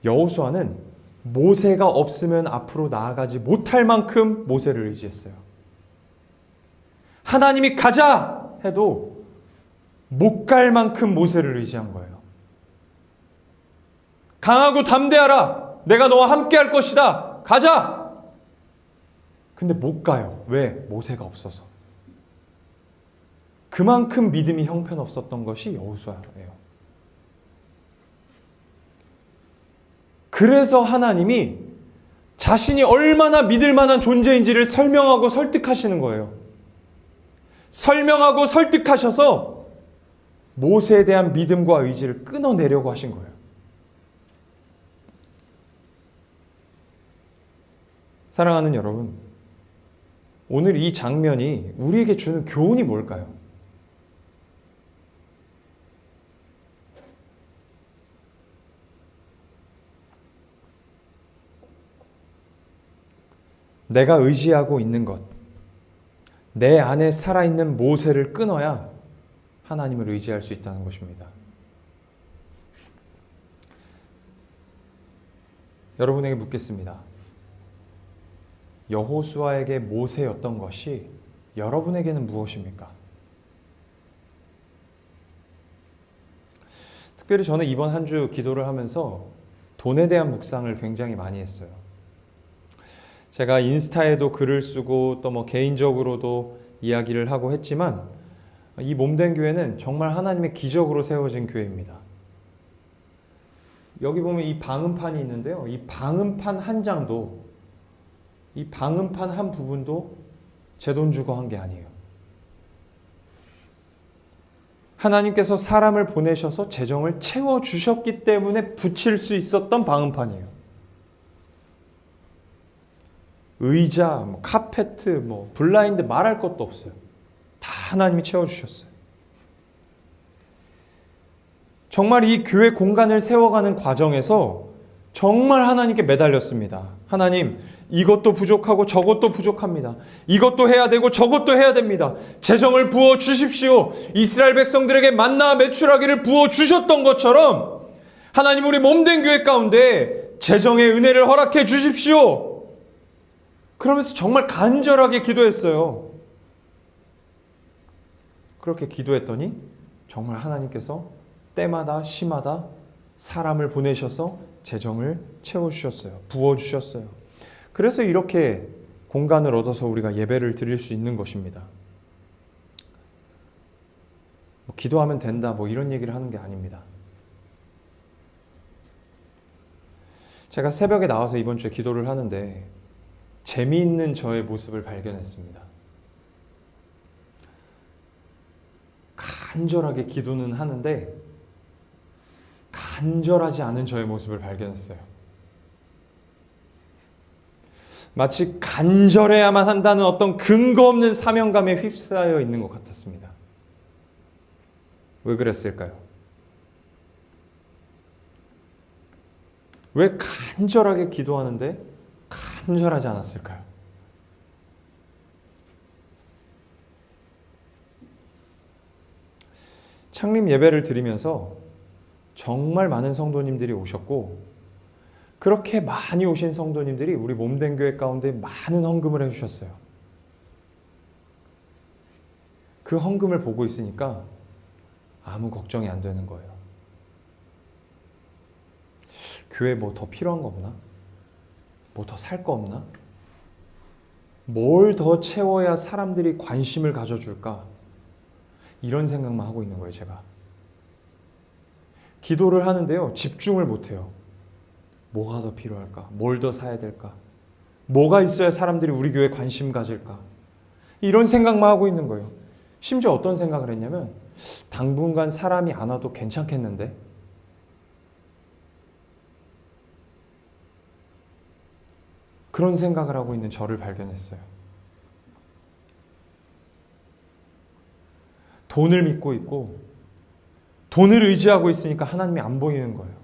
여호수아는 모세가 없으면 앞으로 나아가지 못할 만큼 모세를 의지했어요. 하나님이 가자 해도 못 갈 만큼 모세를 의지한 거예요. 강하고 담대하라. 내가 너와 함께 할 것이다. 가자. 근데 못 가요. 왜? 모세가 없어서. 그만큼 믿음이 형편없었던 것이 여호수아예요. 그래서 하나님이 자신이 얼마나 믿을 만한 존재인지를 설명하고 설득하시는 거예요. 설명하고 설득하셔서 모세에 대한 믿음과 의지를 끊어내려고 하신 거예요. 사랑하는 여러분, 오늘 이 장면이 우리에게 주는 교훈이 뭘까요? 내가 의지하고 있는 것, 내 안에 살아있는 모세를 끊어야 하나님을 의지할 수 있다는 것입니다. 여러분에게 묻겠습니다. 여호수아에게 모세였던 것이 여러분에게는 무엇입니까? 특별히 저는 이번 한 주 기도를 하면서 돈에 대한 묵상을 굉장히 많이 했어요. 제가 인스타에도 글을 쓰고 또 개인적으로도 이야기를 하고 했지만 이 몸된 교회는 정말 하나님의 기적으로 세워진 교회입니다. 여기 보면 이 방음판이 있는데요. 이 방음판 한 장도, 이 방음판 한 부분도 제 돈 주고 한 게 아니에요. 하나님께서 사람을 보내셔서 재정을 채워주셨기 때문에 붙일 수 있었던 방음판이에요. 의자, 카페트, 블라인드 말할 것도 없어요. 다 하나님이 채워주셨어요. 정말 이 교회 공간을 세워가는 과정에서 정말 하나님께 매달렸습니다. 하나님, 이것도 부족하고 저것도 부족합니다. 이것도 해야 되고 저것도 해야 됩니다. 재정을 부어 주십시오. 이스라엘 백성들에게 만나 메추라기를 부어 주셨던 것처럼 하나님, 우리 몸된 교회 가운데 재정의 은혜를 허락해 주십시오. 그러면서 정말 간절하게 기도했어요. 그렇게 기도했더니 정말 하나님께서 때마다 시마다 사람을 보내셔서 재정을 채워주셨어요. 부어주셨어요. 그래서 이렇게 공간을 얻어서 우리가 예배를 드릴 수 있는 것입니다. 기도하면 된다 이런 얘기를 하는 게 아닙니다. 제가 새벽에 나와서 이번 주에 기도를 하는데 재미있는 저의 모습을 발견했습니다. 간절하게 기도는 하는데 간절하지 않은 저의 모습을 발견했어요. 마치 간절해야만 한다는 어떤 근거 없는 사명감에 휩싸여 있는 것 같았습니다. 왜 그랬을까요? 왜 간절하게 기도하는데 간절하지 않았을까요? 창립 예배를 드리면서 정말 많은 성도님들이 오셨고, 그렇게 많이 오신 성도님들이 우리 몸된 교회 가운데 많은 헌금을 해주셨어요. 그 헌금을 보고 있으니까 아무 걱정이 안 되는 거예요. 교회 뭐 더 필요한 거 없나? 뭐 더 살 거 없나? 뭘 더 채워야 사람들이 관심을 가져줄까? 이런 생각만 하고 있는 거예요, 제가. 기도를 하는데요, 집중을 못해요. 뭐가 더 필요할까? 뭘 더 사야 될까? 뭐가 있어야 사람들이 우리 교회에 관심 가질까? 이런 생각만 하고 있는 거예요. 심지어 어떤 생각을 했냐면, 당분간 사람이 안 와도 괜찮겠는데? 그런 생각을 하고 있는 저를 발견했어요. 돈을 믿고 있고 돈을 의지하고 있으니까 하나님이 안 보이는 거예요.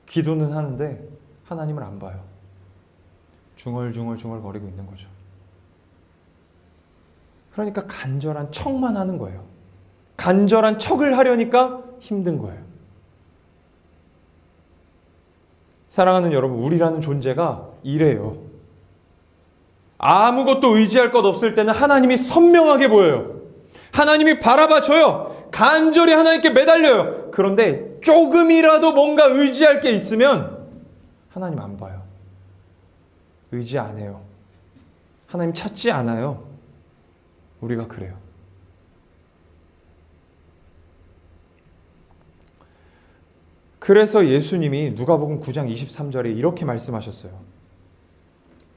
기도는 하는데 하나님을 안 봐요. 중얼중얼 거리고 있는 거죠. 그러니까 간절한 척만 하는 거예요. 간절한 척을 하려니까 힘든 거예요. 사랑하는 여러분, 우리라는 존재가 이래요. 아무것도 의지할 것 없을 때는 하나님이 선명하게 보여요. 하나님이 바라봐줘요. 간절히 하나님께 매달려요. 그런데 조금이라도 뭔가 의지할 게 있으면 하나님 안 봐요. 의지 안 해요. 하나님 찾지 않아요. 우리가 그래요. 그래서 예수님이 누가복음 9장 23절에 이렇게 말씀하셨어요.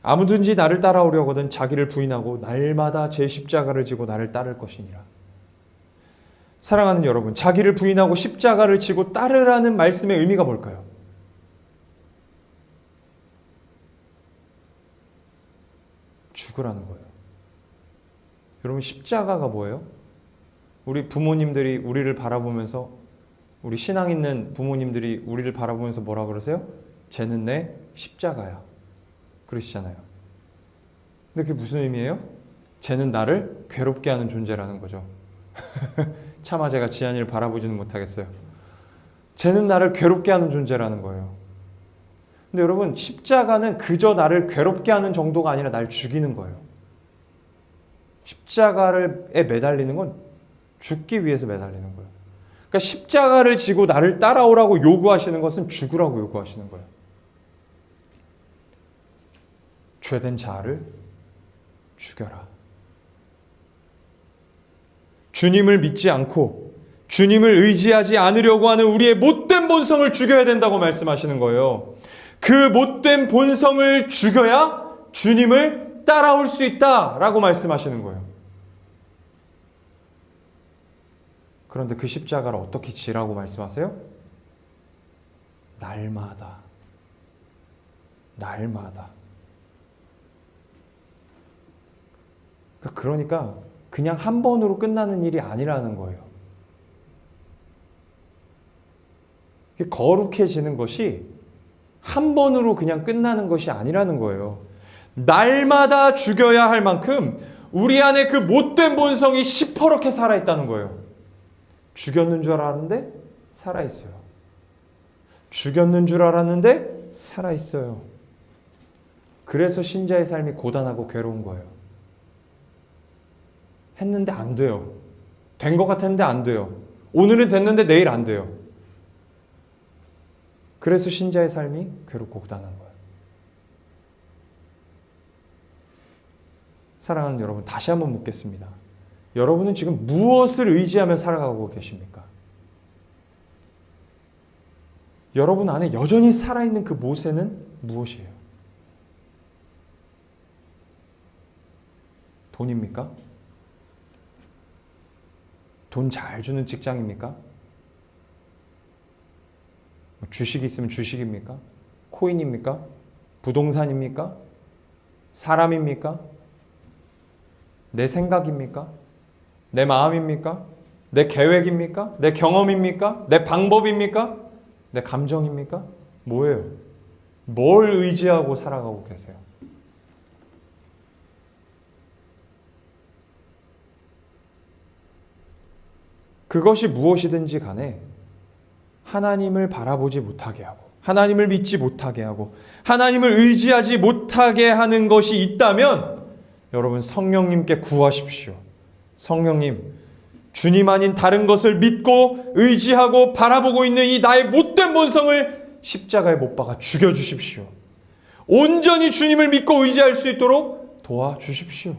아무든지 나를 따라오려거든 자기를 부인하고 날마다 제 십자가를 지고 나를 따를 것이니라. 사랑하는 여러분, 자기를 부인하고 십자가를 지고 따르라는 말씀의 의미가 뭘까요? 죽으라는 거예요. 여러분, 십자가가 뭐예요? 우리 부모님들이 우리를 바라보면서, 우리 신앙 있는 부모님들이 우리를 바라보면서 뭐라 그러세요? 쟤는 내 십자가야. 그러시잖아요. 근데 그게 무슨 의미예요? 쟤는 나를 괴롭게 하는 존재라는 거죠. 차마 제가 지한이를 바라보지는 못하겠어요. 쟤는 나를 괴롭게 하는 존재라는 거예요. 근데 여러분, 십자가는 그저 나를 괴롭게 하는 정도가 아니라 날 죽이는 거예요. 십자가에 매달리는 건 죽기 위해서 매달리는 거예요. 그러니까 십자가를 지고 나를 따라오라고 요구하시는 것은 죽으라고 요구하시는 거예요. 죄된 자를 죽여라. 주님을 믿지 않고 주님을 의지하지 않으려고 하는 우리의 못된 본성을 죽여야 된다고 말씀하시는 거예요. 그 못된 본성을 죽여야 주님을 따라올 수 있다라고 말씀하시는 거예요. 그런데 그 십자가를 어떻게 지라고 말씀하세요? 날마다. 그러니까 그냥 한 번으로 끝나는 일이 아니라는 거예요. 거룩해지는 것이 한 번으로 그냥 끝나는 것이 아니라는 거예요. 날마다 죽여야 할 만큼 우리 안에 그 못된 본성이 시퍼렇게 살아있다는 거예요. 죽였는 줄 알았는데 살아있어요. 죽였는 줄 알았는데 살아있어요. 그래서 신자의 삶이 고단하고 괴로운 거예요. 했는데 안 돼요. 된 것 같았는데 안 돼요. 오늘은 됐는데 내일 안 돼요. 그래서 신자의 삶이 괴롭고 고단한 거예요. 사랑하는 여러분, 다시 한번 묻겠습니다. 여러분은 지금 무엇을 의지하며 살아가고 계십니까? 여러분 안에 여전히 살아있는 그 모세는 무엇이에요? 돈입니까? 돈 잘 주는 직장입니까? 주식이 있으면 주식입니까? 코인입니까? 부동산입니까? 사람입니까? 내 생각입니까? 내 마음입니까? 내 계획입니까? 내 경험입니까? 내 방법입니까? 내 감정입니까? 뭐예요? 뭘 의지하고 살아가고 계세요? 그것이 무엇이든지 간에 하나님을 바라보지 못하게 하고 하나님을 믿지 못하게 하고 하나님을 의지하지 못하게 하는 것이 있다면 여러분 성령님께 구하십시오. 성령님, 주님 아닌 다른 것을 믿고 의지하고 바라보고 있는 이 나의 못된 본성을 십자가에 못 박아 죽여주십시오. 온전히 주님을 믿고 의지할 수 있도록 도와주십시오.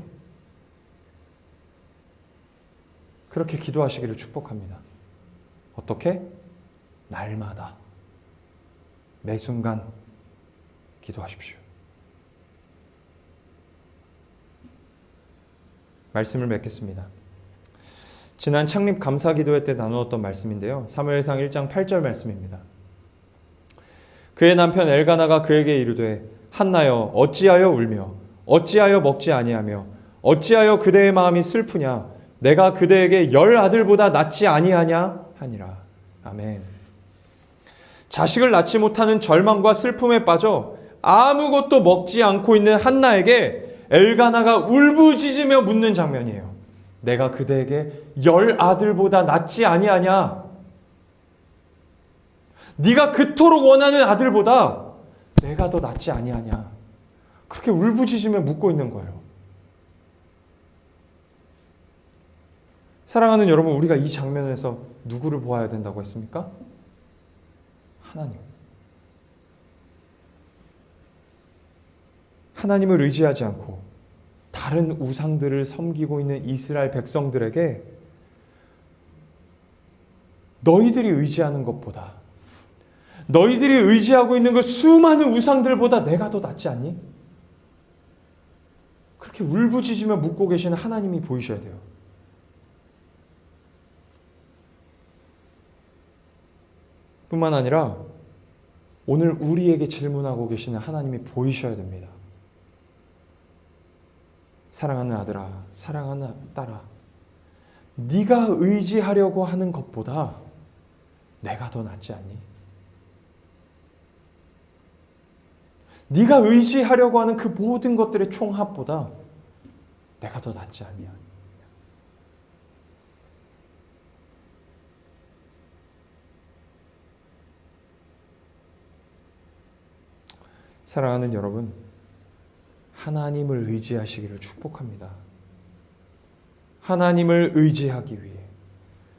그렇게 기도하시기를 축복합니다. 어떻게? 날마다 매 순간 기도하십시오. 말씀을 맺겠습니다. 지난 창립 감사 기도회 때 나누었던 말씀인데요. 사무엘상 1장 8절 말씀입니다. 그의 남편 엘가나가 그에게 이르되 한나여 어찌하여 울며 어찌하여 먹지 아니하며 어찌하여 그대의 마음이 슬프냐 내가 그대에게 10 아들보다 낫지 아니하냐 하니라. 아멘. 자식을 낳지 못하는 절망과 슬픔에 빠져 아무것도 먹지 않고 있는 한나에게 엘가나가 울부짖으며 묻는 장면이에요. 내가 그대에게 10 아들보다 낫지 아니하냐? 네가 그토록 원하는 아들보다 내가 더 낫지 아니하냐? 그렇게 울부짖으며 묻고 있는 거예요. 사랑하는 여러분, 우리가 이 장면에서 누구를 보아야 된다고 했습니까? 하나님. 하나님을 의지하지 않고 다른 우상들을 섬기고 있는 이스라엘 백성들에게 너희들이 의지하는 것보다 너희들이 의지하고 있는 그 수많은 우상들보다 내가 더 낫지 않니? 그렇게 울부짖으며 묻고 계시는 하나님이 보이셔야 돼요. 뿐만 아니라 오늘 우리에게 질문하고 계시는 하나님이 보이셔야 됩니다. 사랑하는 아들아, 사랑하는 딸아, 네가 의지하려고 하는 것보다 내가 더 낫지 않니? 네가 의지하려고 하는 그 모든 것들의 총합보다 내가 더 낫지 않냐? 사랑하는 여러분, 하나님을 의지하시기를 축복합니다. 하나님을 의지하기 위해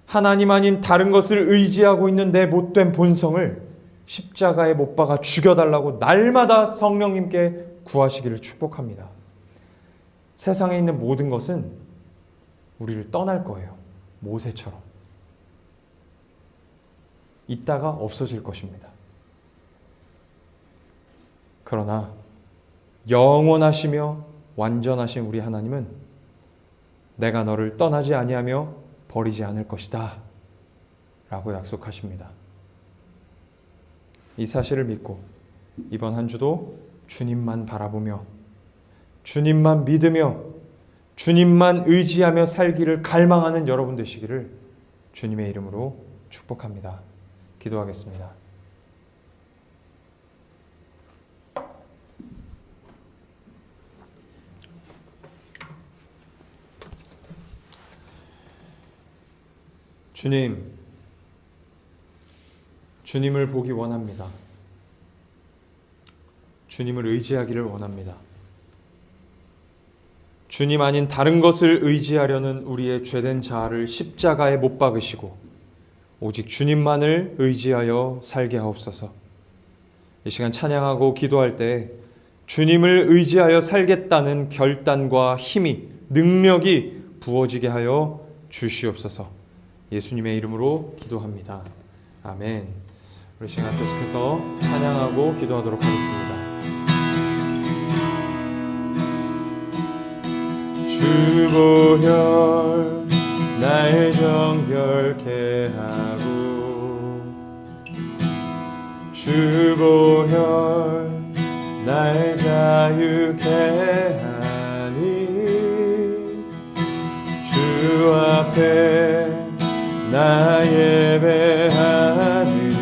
하나님 아닌 다른 것을 의지하고 있는 내 못된 본성을 십자가에 못 박아 죽여달라고 날마다 성령님께 구하시기를 축복합니다. 세상에 있는 모든 것은 우리를 떠날 거예요. 모세처럼. 있다가 없어질 것입니다. 그러나 영원하시며 완전하신 우리 하나님은 내가 너를 떠나지 아니하며 버리지 않을 것이다 라고 약속하십니다. 이 사실을 믿고 이번 한 주도 주님만 바라보며 주님만 믿으며 주님만 의지하며 살기를 갈망하는 여러분 되시기를 주님의 이름으로 축복합니다. 기도하겠습니다. 주님, 주님을 보기 원합니다. 주님을 의지하기를 원합니다. 주님 아닌 다른 것을 의지하려는 우리의 죄된 자아를 십자가에 못 박으시고 오직 주님만을 의지하여 살게 하옵소서. 이 시간 찬양하고 기도할 때 주님을 의지하여 살겠다는 결단과 힘이, 능력이 부어지게 하여 주시옵소서. 예수님의 이름으로 기도합니다. 아멘. 우리 시간 계속해서 찬양하고 기도하도록 하겠습니다. 주 보혈 날 정결케 하고 주 보혈 날 자유케 앞에 나 예배하는 이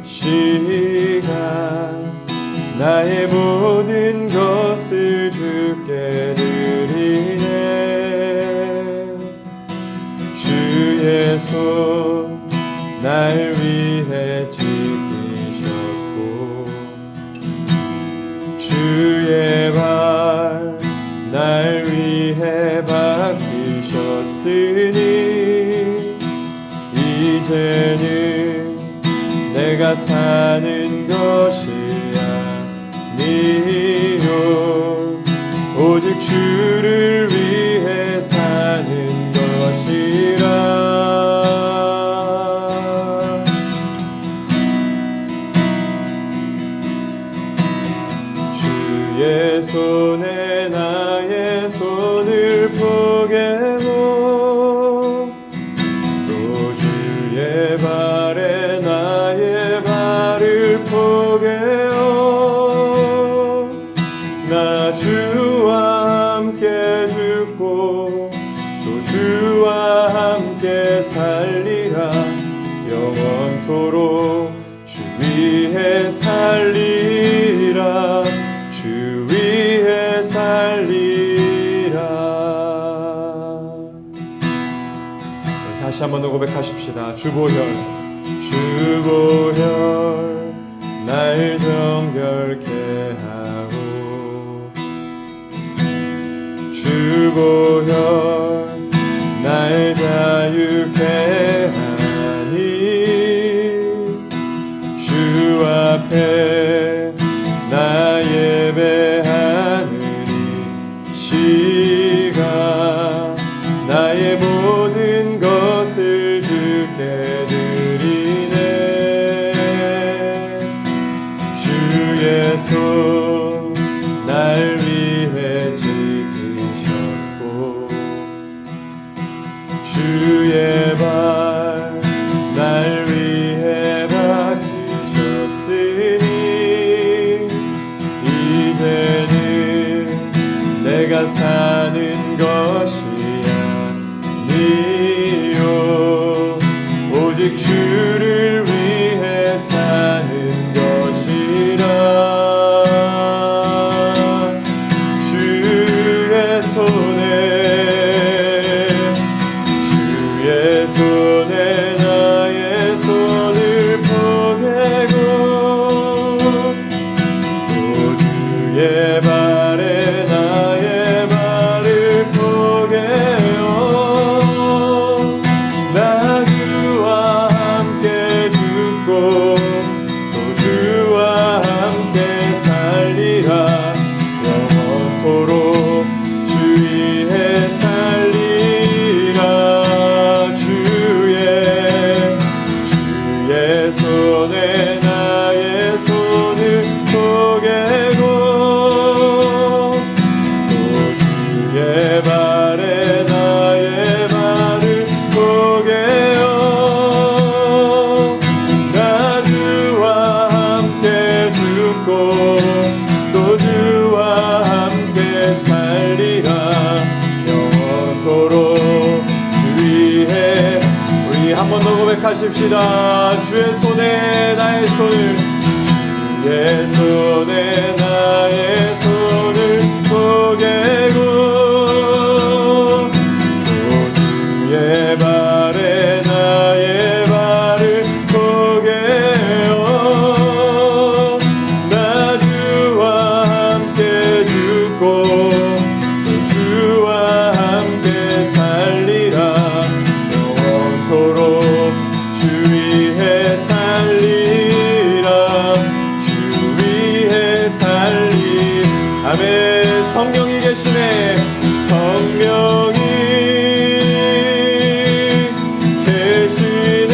시간 나의 모든 것을 주께 드리네. 주의 손 날 위해 지키셨고 주의 발 날 위해 박히셨으니 이제는 내가 사는 것이 아니요 오직 주를 위해 사는 것이라. 주의 손에 나의 손을 포개고 또 주의 발에 나의 발을 포개어 나 주와 함께 죽고 또 주와 함께 살리라. 영원토록 주 위에 살리라. 주 위에 살리라. 다시 한번 더 고백하십시다. 주보혈 주보혈 날 정결케 하고 주보혈 날 자유케 하니 주 앞에 나 예배하는 이 시간 나의 모든 것을 주께 드리네. 주의 손 날 위해 지키셨고 주의 발 날 위해 박히셨으니 이제는 내가 사는 것이 아니요 오직 주를 위해 사는 것이라. 주의 손에 나의 손을 포개고 또 주의 발에 나의 발을 포개어 나 주와 함께 죽고 또 주와 함께 살리라. 영원토록 주 위에 살리라. 주의 손에 나의 손을 포개고 또 주의 발에 나의 발을 포개어 나 주와 함께 죽고 또 주와 함께 살리라. 영원토록 주 위에 우리 한 번 더 고백하십시다. 주의 손에 나의 손을 주의 손에 나의 손을 포개고 또 주의 발에 나의 발을 포개어 나 주와 함께 죽고 또 주와 함께 살리라. 영원토록 주 위에 살리라. 주 위에 살리. 아멘. 성령이 계시네. 성령이 계시네.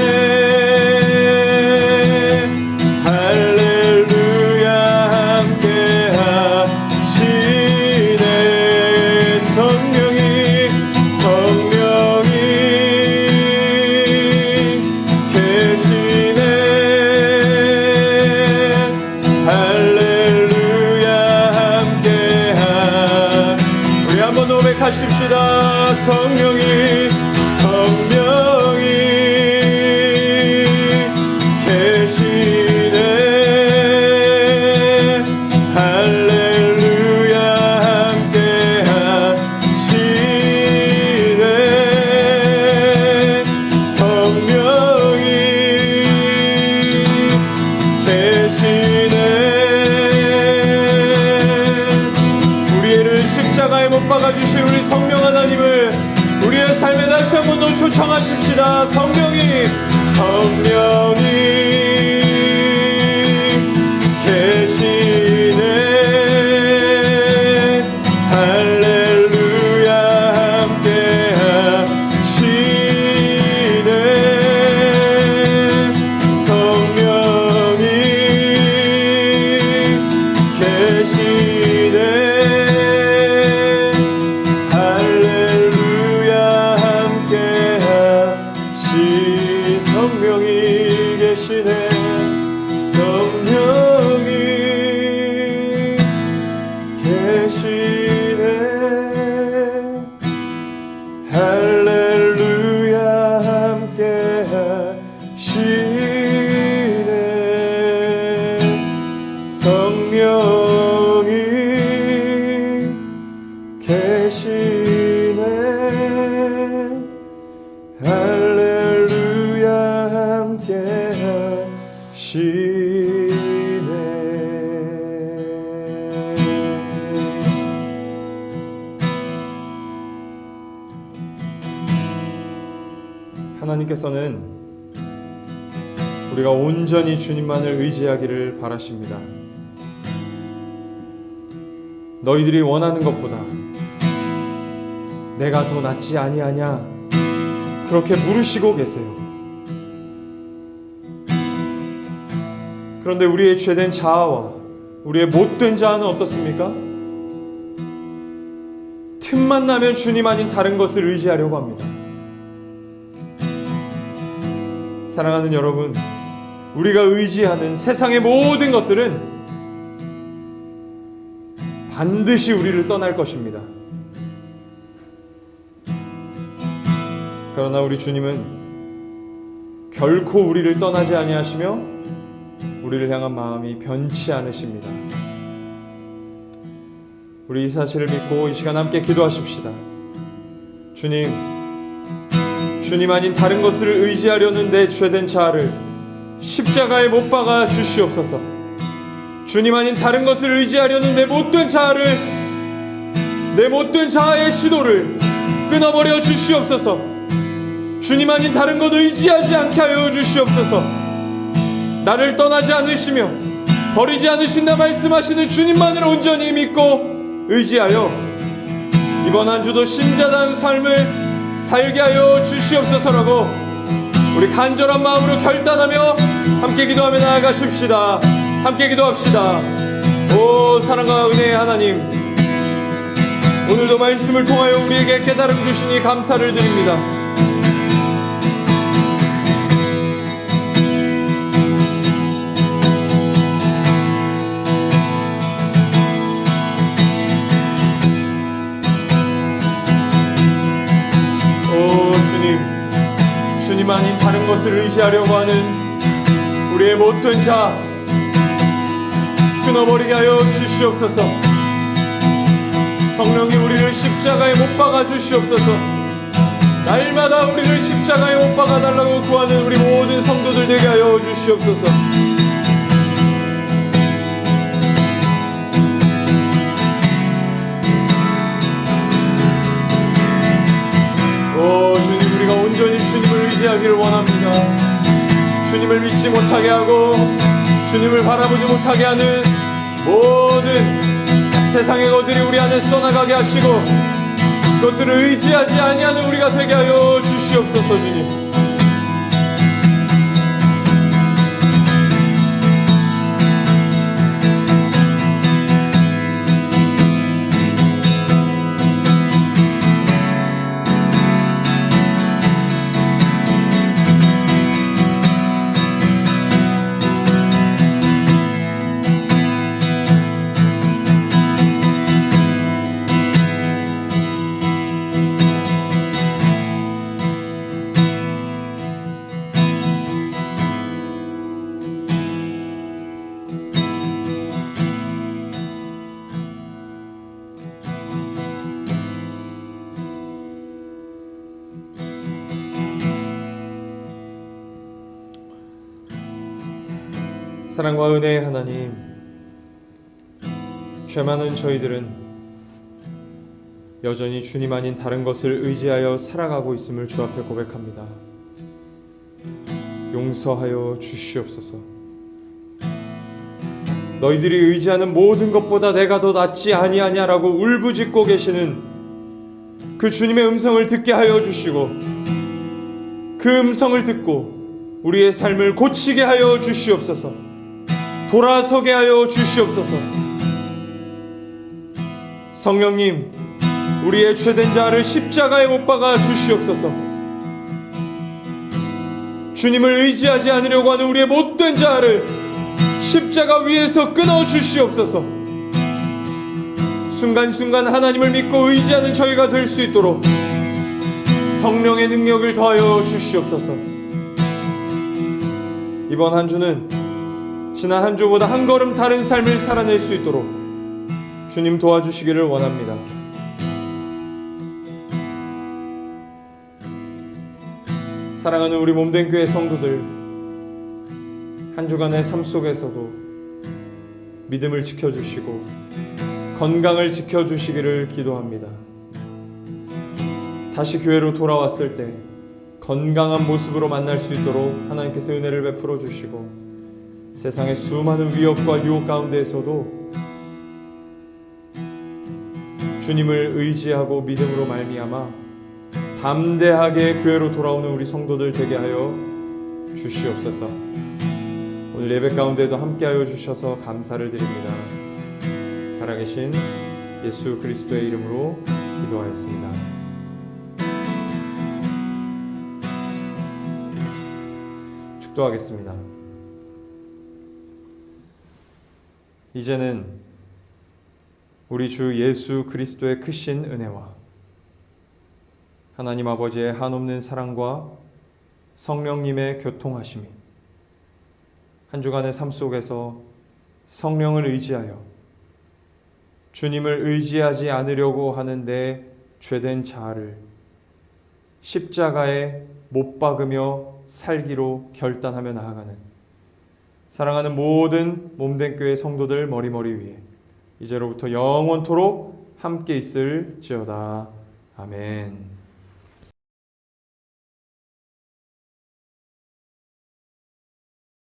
할렐루야 함께 하시네. 성령이 계시네. 할렐루야 함께한 우리 한번 고백하십시다. 성령이 초청하십시다. 성령님, 성령님 계시네. 할렐루야 함께 하시네. 성령님 계시네. 할렐루야 함께 하시. 성령이 계시네. 성령이 계시네. 할렐루야 함께 하시네. 성령이 계시네. 할렐루야 함께 하시네. 하나님께서는 우리가 온전히 주님만을 의지하기를 바라십니다. 너희들이 원하는 것보다 내가 더 낫지 아니하냐, 그렇게 물으시고 계세요. 그런데 우리의 죄된 자아와 우리의 못된 자아는 어떻습니까? 틈만 나면 주님 아닌 다른 것을 의지하려고 합니다. 사랑하는 여러분, 우리가 의지하는 세상의 모든 것들은 반드시 우리를 떠날 것입니다. 그러나 우리 주님은 결코 우리를 떠나지 아니하시며 우리를 향한 마음이 변치 않으십니다. 우리 이 사실을 믿고 이 시간 함께 기도하십시다. 주님 아닌 다른 것을 의지하려는 내 죄된 자아를 십자가에 못 박아 주시옵소서. 주님 아닌 다른 것을 의지하려는 내 못된 자아를, 내 못된 자아의 시도를 끊어버려 주시옵소서. 주님 아닌 다른 것 의지하지 않게 하여 주시옵소서. 나를 떠나지 않으시며 버리지 않으신다 말씀하시는 주님만을 온전히 믿고 의지하여 이번 한 주도 신자다운 삶을 살게 하여 주시옵소서라고 우리 간절한 마음으로 결단하며 함께 기도하며 나아가십시다. 함께 기도합시다. 오 사랑과 은혜의 하나님, 오늘도 말씀을 통하여 우리에게 깨달음 주시니 감사를 드립니다. 주님 아닌 다른 것을 의지하려고 하는 우리의 못된 자 끊어버리게 하여 주시옵소서. 성령이 우리를 십자가에 못 박아 주시옵소서. 날마다 우리를 십자가에 못 박아 달라고 구하는 우리 모든 성도들 되게 하여 주시옵소서. 오 주님, 우리가 온전히 주님을 의지하기를 원합니다. 주님을 믿지 못하게 하고 주님을 바라보지 못하게 하는 모든 세상의 것들이 우리 안에서 떠나가게 하시고 그것들을 의지하지 아니하는 우리가 되게 하여 주시옵소서. 주님, 사랑과 은혜의 하나님, 죄 많은 저희들은 여전히 주님 아닌 다른 것을 의지하여 살아가고 있음을 주 앞에 고백합니다. 용서하여 주시옵소서. 너희들이 의지하는 모든 것보다 내가 더 낫지 아니하냐라고 울부짖고 계시는 그 주님의 음성을 듣게 하여 주시고, 그 음성을 듣고 우리의 삶을 고치게 하여 주시옵소서. 돌아서게 하여 주시옵소서. 성령님, 우리의 죄된 자를 십자가에 못 박아 주시옵소서. 주님을 의지하지 않으려고 하는 우리의 못된 자를 십자가 위에서 끊어 주시옵소서. 순간순간 하나님을 믿고 의지하는 저희가 될 수 있도록 성령의 능력을 더하여 주시옵소서. 이번 한 주는 지난 한 주보다 한 걸음 다른 삶을 살아낼 수 있도록 주님 도와주시기를 원합니다. 사랑하는 우리 몸된 교회 성도들, 한 주간의 삶 속에서도 믿음을 지켜주시고 건강을 지켜주시기를 기도합니다. 다시 교회로 돌아왔을 때 건강한 모습으로 만날 수 있도록 하나님께서 은혜를 베풀어 주시고, 세상의 수많은 위협과 유혹 가운데에서도 주님을 의지하고 믿음으로 말미암아 담대하게 교회로 돌아오는 우리 성도들 되게 하여 주시옵소서. 오늘 예배 가운데도 함께하여 주셔서 감사를 드립니다. 살아계신 예수 그리스도의 이름으로 기도하였습니다. 축도하겠습니다. 이제는 우리 주 예수 그리스도의 크신 은혜와 하나님 아버지의 한없는 사랑과 성령님의 교통하심이 한 주간의 삶 속에서 성령을 의지하여 주님을 의지하지 않으려고 하는데 죄된 자아를 십자가에 못 박으며 살기로 결단하며 나아가는 사랑하는 모든 몸된 교회 성도들 머리머리 위에 이제로부터 영원토록 함께 있을지어다. 아멘.